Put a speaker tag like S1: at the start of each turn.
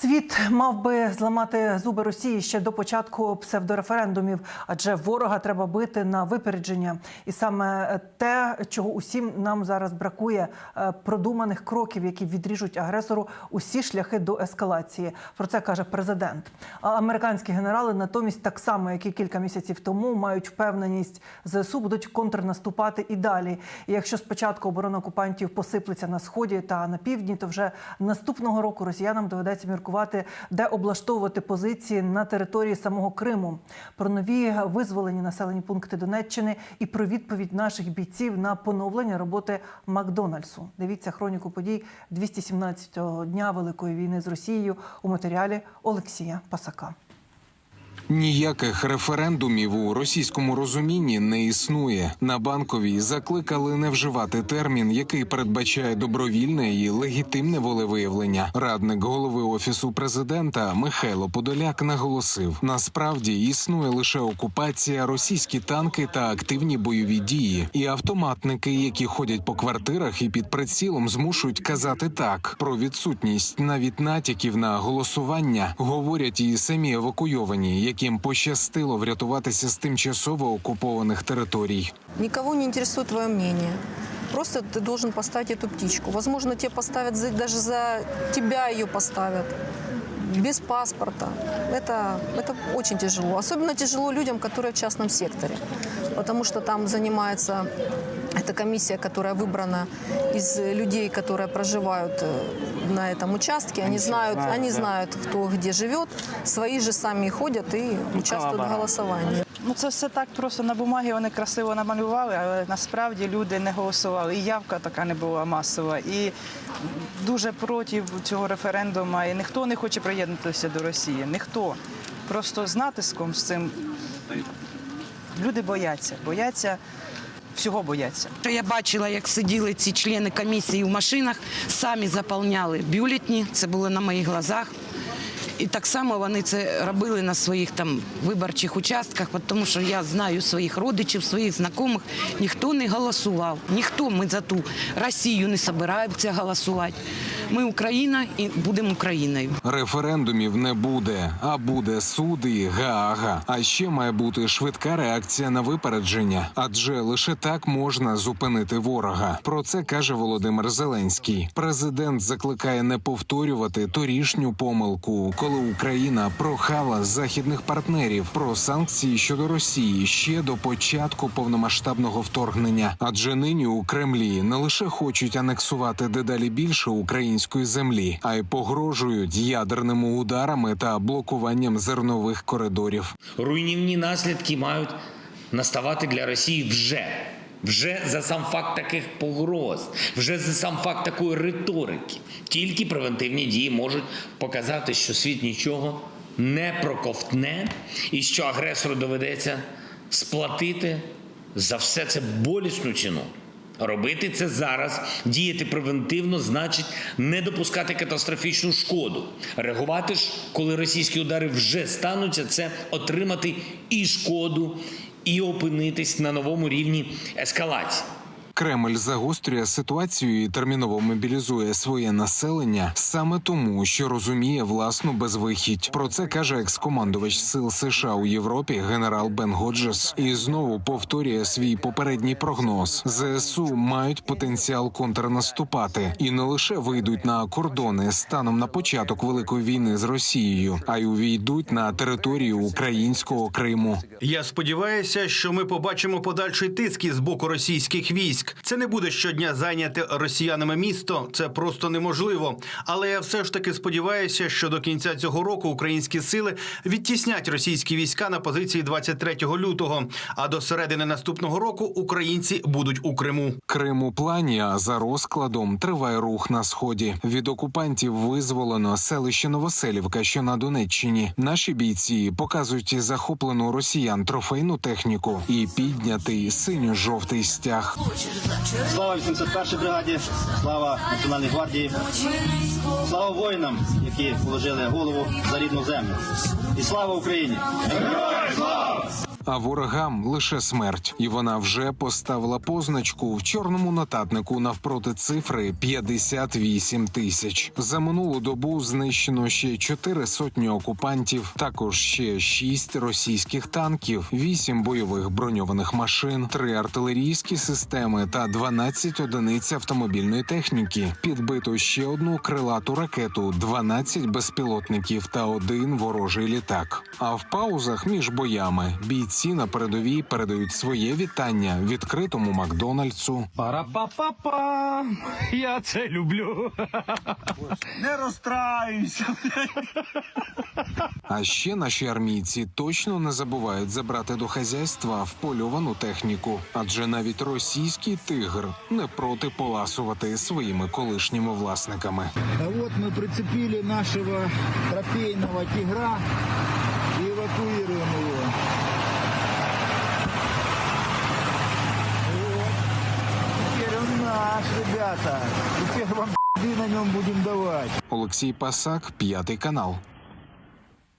S1: Світ мав би зламати зуби Росії ще до початку псевдореферендумів, адже ворога треба бити на випередження. І саме те, чого усім нам зараз бракує – продуманих кроків, які відріжуть агресору усі шляхи до ескалації. Про це каже президент. А американські генерали натомість так само, як і кілька місяців тому, мають впевненість – ЗСУ будуть контрнаступати і далі. І якщо спочатку оборона окупантів посиплеться на Сході та на Півдні, то вже наступного року росіянам доведеться міркувати, де облаштовувати позиції на території самого Криму. Про нові визволені населені пункти Донеччини і про відповідь наших бійців на поновлення роботи Макдональдсу. Дивіться хроніку подій 217-го дня Великої війни з Росією у матеріалі Олексія Пасака.
S2: Ніяких референдумів у російському розумінні не існує. На Банковій закликали не вживати термін, який передбачає добровільне і легітимне волевиявлення. Радник голови Офісу президента Михайло Подоляк наголосив, насправді існує лише окупація, російські танки та активні бойові дії. І автоматники, які ходять по квартирах і під прицілом змушують казати так. Про відсутність навіть натяків на голосування говорять і самі евакуйовані, яким пощастило врятуватися з тимчасово окупованих територій.
S3: Никого не интересует твое мнение. Просто ты должен поставить эту птичку. Возможно, тебе поставят, даже за тебя ее поставят. Без паспорта. Это очень тяжело. Особенно тяжело людям, которые в частном секторе. Потому что там занимается эта комиссия, которая выбрана из людей, которые проживают на этом участке. Они знают, кто где живет. Свои же сами ходят и участвуют в голосовании.
S4: Це все так просто на бумагі вони красиво намалювали, але насправді люди не голосували. І явка така не була масова. І дуже проти цього референдуму. І ніхто не хоче приєднатися до Росії. Ніхто. Просто з натиском з цим люди бояться. Всього бояться.
S5: Я бачила, як сиділи ці члени комісії в машинах, самі заповняли бюлетні, це було на моїх глазах. І так само вони це робили на своїх там виборчих участках, тому що я знаю своїх родичів, своїх знайомих, ніхто не голосував, ніхто ми за ту Росію не збираємося голосувати. Ми Україна і будемо Україною.
S2: Референдумів не буде, а буде суд і Гаага. А ще має бути швидка реакція на випередження, адже лише так можна зупинити ворога. Про це каже Володимир Зеленський. Президент закликає не повторювати торішню помилку, коли Україна прохала західних партнерів про санкції щодо Росії ще до початку повномасштабного вторгнення. Адже нині у Кремлі не лише хочуть анексувати дедалі більше української землі, а й погрожують ядерними ударами та блокуванням зернових коридорів.
S6: Руйнівні наслідки мають наставати для Росії вже за сам факт таких погроз, вже за сам факт такої риторики. Тільки превентивні дії можуть показати, що світ нічого не проковтне і що агресору доведеться сплатити за все це болісну ціну. Робити це зараз, діяти превентивно, значить не допускати катастрофічну шкоду. Реагувати ж, коли російські удари вже стануться, це отримати і шкоду, і опинитись на новому рівні ескалації.
S2: Кремль загострює ситуацію і терміново мобілізує своє населення саме тому, що розуміє власну безвихідь. Про це каже екс-командувач сил США у Європі генерал Бен Годжес і знову повторює свій попередній прогноз. ЗСУ мають потенціал контрнаступати і не лише вийдуть на кордони станом на початок Великої війни з Росією, а й увійдуть на територію українського Криму.
S7: Я сподіваюся, що ми побачимо подальший тиск із боку російських військ. Це не буде щодня зайняти росіянами місто, це просто неможливо. Але я все ж таки сподіваюся, що до кінця цього року українські сили відтіснять російські війська на позиції 23 лютого, а до середини наступного року українці будуть у Криму.
S2: Крим у плані, а за розкладом триває рух на Сході. Від окупантів визволено селище Новоселівка, що на Донеччині. Наші бійці показують захоплену росіян трофейну техніку і піднятий синьо-жовтий стяг.
S8: Слава 81-й бригаді, слава Національній гвардії, слава воїнам, які положили голову за рідну землю. І слава Україні! Героям слава!
S2: а ворогам лише смерть. І вона вже поставила позначку в чорному нотатнику навпроти цифри 58 тисяч. За минулу добу знищено ще 4 сотні окупантів, також ще 6 російських танків, 8 бойових броньованих машин, 3 артилерійські системи та 12 одиниць автомобільної техніки. Підбито ще одну крилату ракету, 12 безпілотників та 1 ворожий літак. А в паузах між боями бійці на передовій передають своє вітання відкритому Макдональдсу.
S8: Пара-па-па-па! Я це люблю. Не розстраюйся.
S2: А ще наші армійці точно не забувають забрати до хазяйства впольовану техніку, адже навіть російський тигр не проти поласувати своїми колишніми власниками.
S9: А вот мы прицепили нашего трофейного тигра и эвакуируем его. Вот. Теперь он наш, ребята. Теперь вам на нем будем давать.
S2: Олексій Пасак, 5 канал.